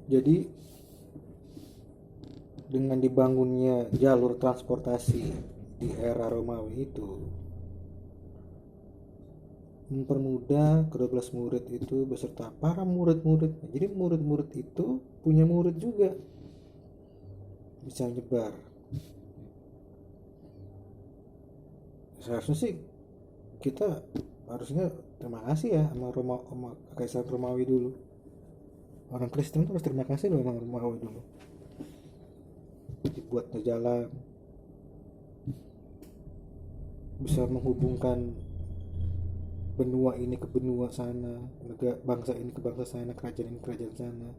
Jadi dengan dibangunnya jalur transportasi di era Romawi itu mempermudah kedua belas murid itu beserta para murid-muridnya. Jadi murid-murid itu punya murid juga, bisa nyebar. Seharusnya sih kita harusnya terima kasih ya sama Roma, sama Kaisar Romawi dulu. Orang Kristen tuh harus terima kasih loh sama Romawi dulu. Dibuatnya jalan, bisa menghubungkan benua ini ke benua sana, bangsa ini ke bangsa sana, kerajaan ini ke kerajaan sana.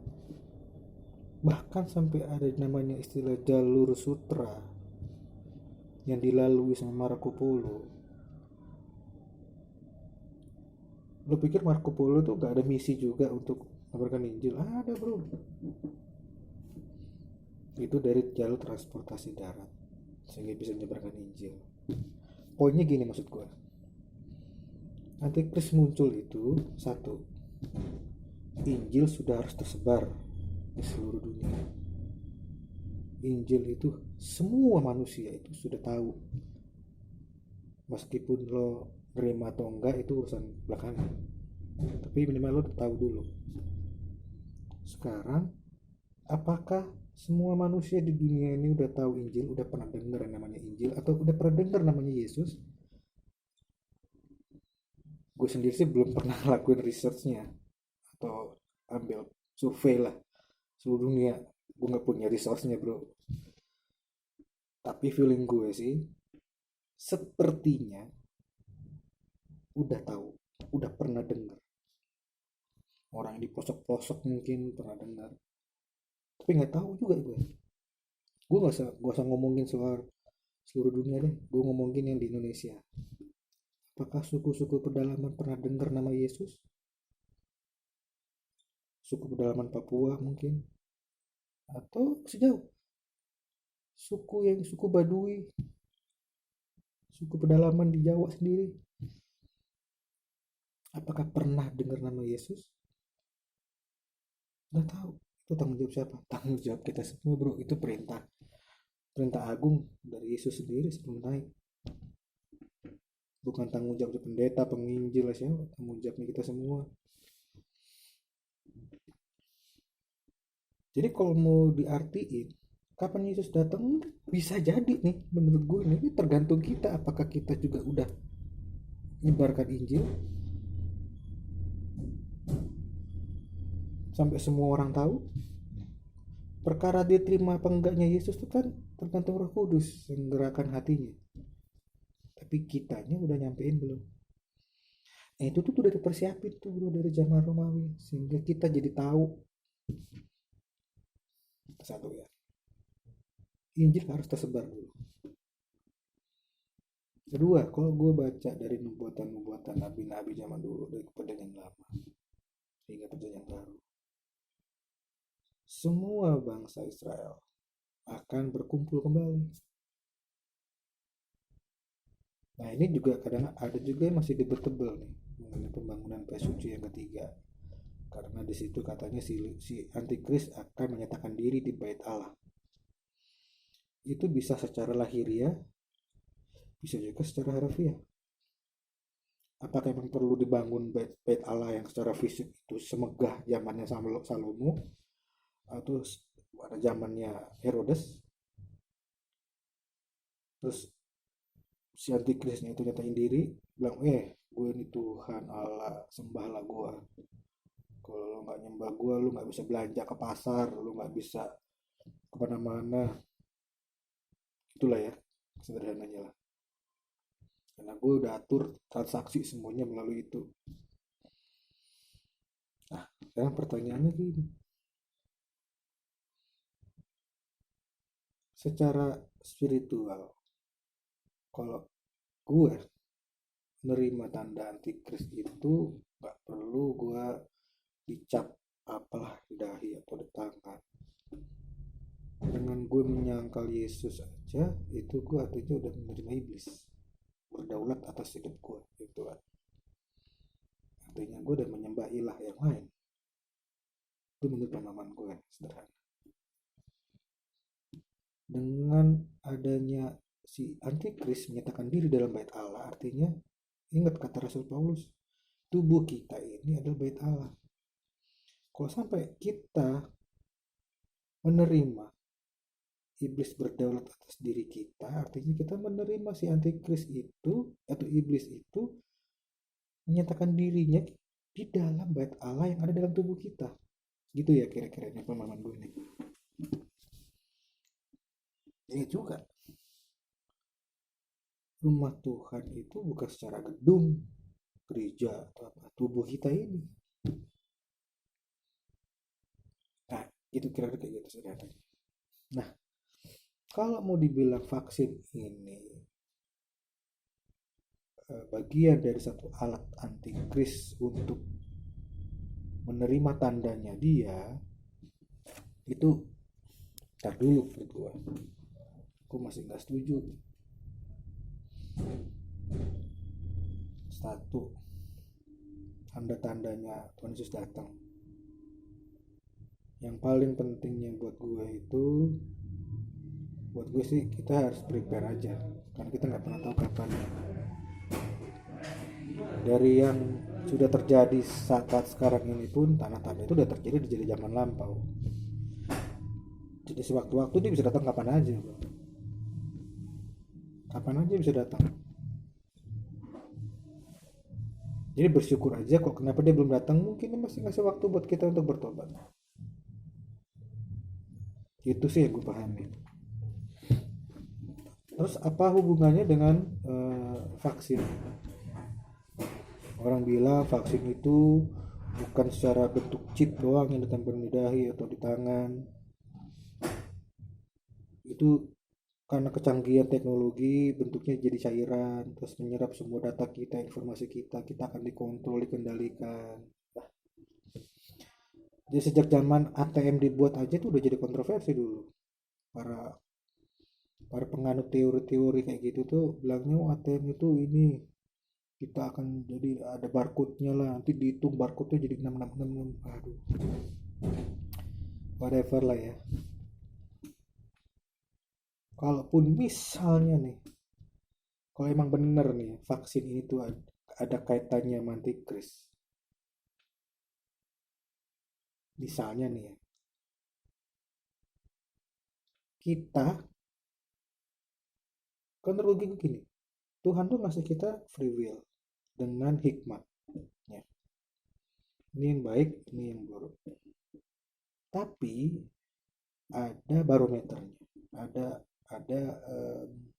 Bahkan sampai ada namanya istilah jalur sutra yang dilalui sama Marco Polo. Lo pikir Marco Polo tuh gak ada misi juga untuk mengabarkan Injil? Ada bro. Itu dari jalur transportasi darat sehingga bisa menyebarkan Injil. Poinnya gini maksud gue, Antikris muncul itu satu, Injil sudah harus tersebar di seluruh dunia. Injil itu semua manusia itu sudah tahu, meskipun lo nerima atau enggak itu urusan belakangan, tapi minimal lo udah tahu dulu. Sekarang apakah semua manusia di dunia ini udah tahu Injil, udah pernah dengar yang namanya Injil, atau udah pernah dengar namanya Yesus? Gue sendiri sih belum pernah lakuin researchnya atau ambil survei lah seluruh dunia. Gue nggak punya resource-nya bro, tapi feeling gue sih sepertinya udah tahu, udah pernah dengar. Orang di pelosok-pelosok mungkin pernah dengar, tapi nggak tahu juga gue nggak usah ngomongin soal seluruh dunia deh, gue ngomongin yang di Indonesia. Apakah suku-suku pedalaman pernah dengar nama Yesus? Suku pedalaman Papua mungkin, atau sejauh suku Baduy, suku pedalaman di Jawa sendiri, apakah pernah dengar nama Yesus? Nggak tahu. Itu tanggung jawab siapa? Tanggung jawab kita semua bro. Itu perintah perintah agung dari Yesus sendiri sebelum naik. Bukan tanggung jawab pendeta, penginjil, siapa? Tanggung jawabnya kita semua. Jadi kalau mau diartiin kapan Yesus datang, bisa jadi nih menurut gue ini tergantung kita, apakah kita juga udah menyebarkan Injil sampai semua orang tahu. Perkara diterima apa enggaknya Yesus itu kan tergantung Roh Kudus yang menggerakkan hatinya, tapi kitanya udah nyampein belum. Nah, itu tuh udah dipersiapin tuh bro dari zaman Romawi sehingga kita jadi tahu. Satu ya, Injil harus tersebar dulu. Kedua, kalau gue baca dari nubuatan-nubuatan nabi-nabi zaman dulu dari perjanjian lama hingga perjanjian baru, semua bangsa Israel akan berkumpul kembali. Nah ini juga kadang ada juga yang masih debatable nih mengenai pembangunan Suci yang ketiga, karena di situ katanya si antikris akan menyatakan diri di bait Allah. Itu bisa secara lahiriah, bisa juga secara harfiah. Apakah memang perlu dibangun bait Allah yang secara fisik itu semegah zamannya Salomo atau pada zamannya Herodes, terus si antikrisnya itu nyatain diri, bilang gue ini Tuhan Allah, sembahlah gue. Kalau lo nggak nyembah gue, lo nggak bisa belanja ke pasar, lo nggak bisa kemana-mana. Itulah ya sederhananya lah, karena gue udah atur transaksi semuanya melalui itu. Nah sekarang pertanyaannya gini, secara spiritual, kalau gue menerima tanda antikris itu nggak perlu gue dicap apalah di dahi atau di tangan. Dengan gue menyangkal Yesus aja itu gue artinya udah menerima iblis berdaulat atas hidup gue, itu artinya gue udah menyembah ilah yang lain. Itu menurut pemahaman gue sederhana. Dengan adanya si antikris menyatakan diri dalam bait Allah, artinya ingat kata Rasul Paulus, tubuh kita ini adalah bait Allah. Kalau sampai kita menerima iblis berdaulat atas diri kita, artinya kita menerima si antikris itu atau iblis itu menyatakan dirinya di dalam bait Allah yang ada dalam tubuh kita. Gitu ya kira-kira ini pemahaman gue nih. Ya juga, rumah Tuhan itu bukan secara gedung, gereja atau apa, tubuh kita ini. Nah, itu kira-kira kayak gitu sederhananya. Nah, kalau mau dibilang vaksin ini bagian dari satu alat antikris untuk menerima tandanya dia, itu tar dulu menurut gua. Aku masih nggak setuju. Satu, tanda-tandanya Tuhan Yesus datang. Yang paling pentingnya buat gue itu, buat gue sih kita harus prepare aja, karena kita nggak pernah tahu kapan. Dari yang sudah terjadi saat sekarang ini pun, tanda-tanda itu udah terjadi di zaman lampau. Jadi sewaktu-waktu dia bisa datang kapan aja, bro. Kapan aja bisa datang. Jadi bersyukur aja kok kenapa dia belum datang, mungkin dia masih ngasih waktu buat kita untuk bertobat. Itu sih yang gue pahami. Terus apa hubungannya dengan vaksin? Orang bilang vaksin itu bukan secara bentuk chip doang yang ditempel di dahi atau di tangan. Itu karena kecanggihan teknologi bentuknya jadi cairan, terus menyerap semua data kita, informasi kita, kita akan dikontrol, dikendalikan. Nah, jadi sejak zaman ATM dibuat aja itu udah jadi kontroversi dulu. Para para penganut teori-teori kayak gitu tuh bilangnya oh, ATM itu ini kita akan jadi ada barcode-nya lah, nanti dihitung barcode-nya jadi 6666. Aduh, whatever lah ya. Kalaupun misalnya nih, kalau emang bener nih vaksin ini tuh ada kaitannya sama antikris, misalnya nih ya, kita kan rugi gini, Tuhan tuh ngasih kita free will dengan hikmat ya. Ini yang baik, ini yang buruk, tapi ada barometernya, ada ada em,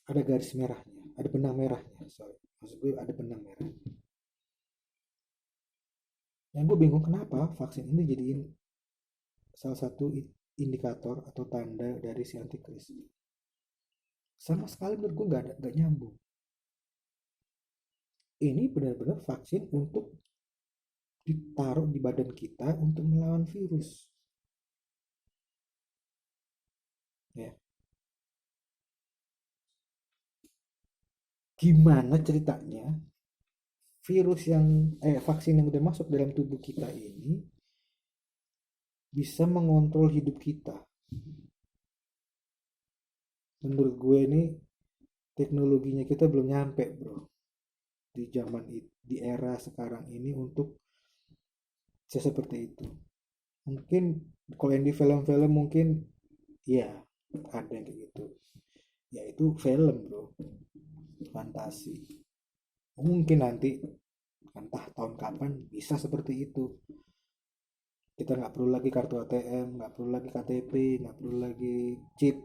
ada garis merahnya, ada benang merahnya, sorry, maksud gue ada benang merah. Yang gue bingung kenapa vaksin ini jadiin salah satu indikator atau tanda dari si antikris. Sama sekali menurut gue nggak nyambung. Ini benar-benar vaksin untuk ditaruh di badan kita untuk melawan virus. Ya, gimana ceritanya virus yang vaksin yang udah masuk dalam tubuh kita ini bisa mengontrol hidup kita? Menurut gue ini teknologinya kita belum nyampe, bro, di zaman di era sekarang ini untuk seperti itu. Mungkin kalau yang di film-film mungkin ya ada yang kayak gitu. Ya itu film, bro, fantasi. Mungkin nanti entah tahun kapan bisa seperti itu. Kita nggak perlu lagi kartu ATM, nggak perlu lagi KTP, nggak perlu lagi chip.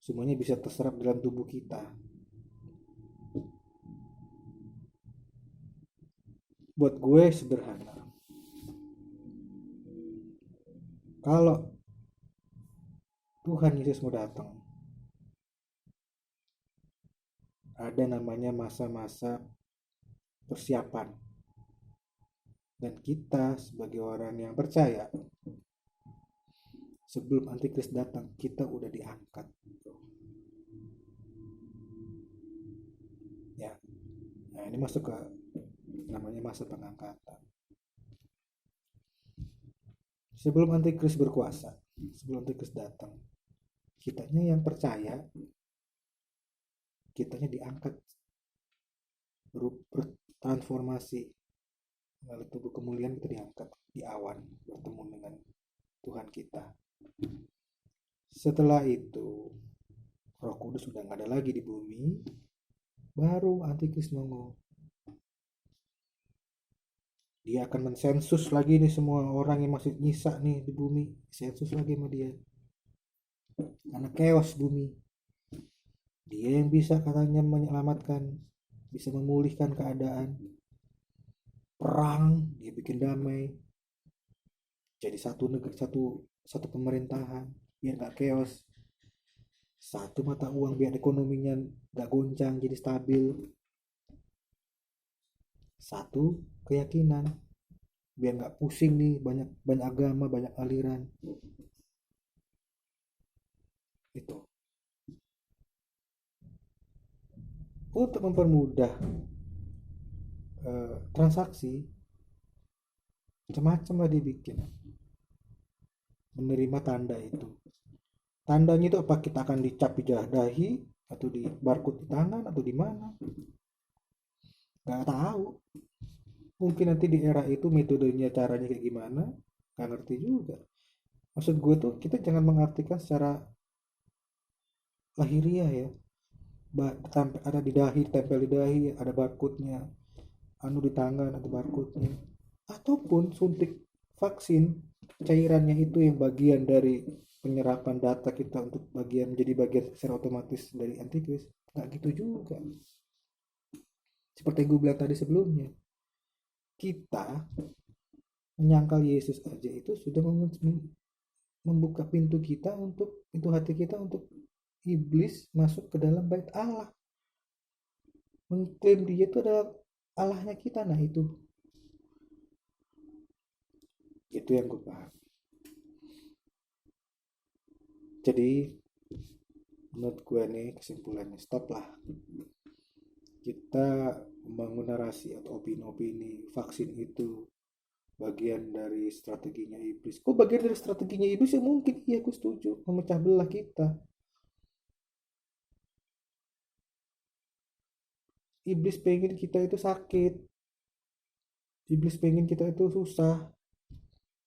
Semuanya bisa terserap dalam tubuh kita. Buat gue sederhana. Kalau Tuhan Yesus mau datang, ada namanya masa-masa persiapan. Dan kita sebagai orang yang percaya, sebelum antikris datang, kita udah diangkat. Ya, nah ini masuk ke namanya masa pengangkatan. Sebelum antikris berkuasa, sebelum antikris datang, kitanya yang percaya, kitanya diangkat, bertransformasi melalui tubuh kemuliaan, kita diangkat di awan bertemu dengan Tuhan kita. Setelah itu Roh Kudus sudah nggak ada lagi di bumi, baru antikris nongol. Dia akan mensensus lagi nih semua orang yang masih nyisa nih di bumi, sensus lagi sama dia. Karena chaos bumi. Dia yang bisa katanya menyelamatkan, bisa memulihkan keadaan. Perang, dia bikin damai. Jadi satu negeri, satu pemerintahan, biar gak chaos. Satu mata uang biar ekonominya gak goncang, jadi stabil. Satu keyakinan, biar gak pusing nih, banyak agama, banyak aliran. Itu untuk mempermudah transaksi, macam-macam lah dibikin. Menerima tanda itu, tandanya itu apa, kita akan dicap di dahi atau di barcode di tangan atau di mana, nggak tahu. Mungkin nanti di era itu metodenya, caranya kayak gimana, nggak ngerti juga. Maksud gue tuh, kita jangan mengartikan secara lahiriah ya. Ada di dahi, tempel di dahi, ada barcode-nya, anu di tangan ada barcode-nya. Ataupun suntik vaksin, cairannya itu yang bagian dari penyerapan data kita untuk menjadi bagian secara otomatis dari antikris. Nggak gitu juga. Seperti yang gue bilang tadi sebelumnya, kita menyangkal Yesus aja itu sudah membuka pintu kita, untuk pintu hati kita untuk iblis masuk ke dalam bait Allah, mengklaim dia itu adalah Allahnya kita. Nah itu yang gue paham. Jadi menurut gue nih, kesimpulannya, stop lah kita membangun narasi atau opini-opini vaksin itu bagian dari strateginya iblis. Kok bagian dari strateginya iblis? Ya mungkin iya, aku setuju, memecah belah kita. Iblis pengen kita itu sakit, iblis pengen kita itu susah.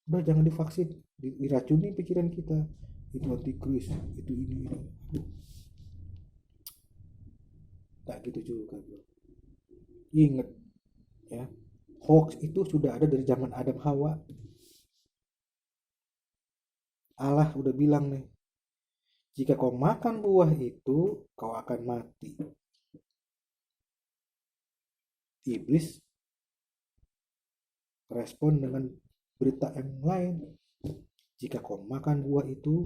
Udah jangan divaksin, diracuni pikiran kita, itu antikris, itu ini. Tak gitu juga bro. Ingat ya, hoax itu sudah ada dari zaman Adam Hawa. Allah udah bilang nih, jika kau makan buah itu, kau akan mati. Iblis respon dengan berita yang lain, jika kau makan buah itu,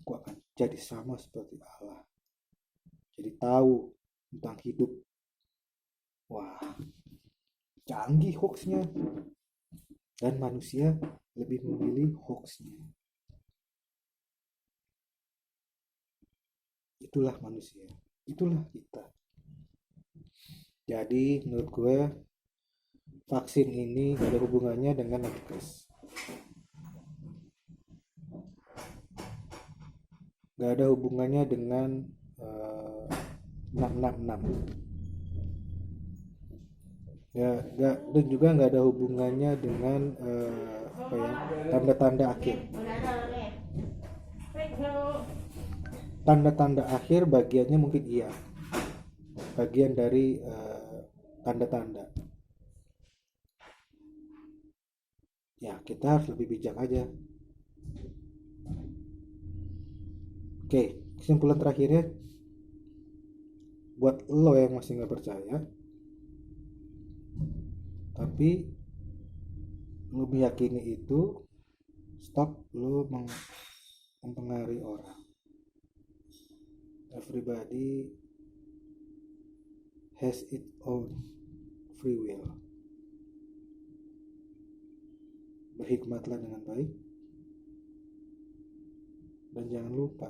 kau akan jadi sama seperti Allah, jadi tahu tentang hidup. Wah, canggih hoaxnya, dan manusia lebih memilih hoaxnya. Itulah manusia, itulah kita. Jadi menurut gue, vaksin ini gak ada hubungannya dengan antikris, gak ada hubungannya dengan 666 ya, dan juga nggak ada hubungannya dengan apa ya, tanda-tanda akhir. Tanda-tanda akhir bagiannya mungkin iya, bagian dari tanda-tanda. Ya kita harus lebih bijak aja. Oke, kesimpulan terakhirnya, buat lo yang masih nggak percaya tapi lo meyakini itu, stop lo mempengaruhi orang. Everybody has its own free will. Berhikmatlah dengan baik, dan jangan lupa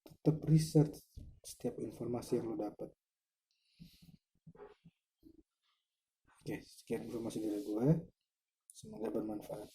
tetap research setiap informasi yang lo dapat. Oke, sekian informasi dari gue, semoga bermanfaat.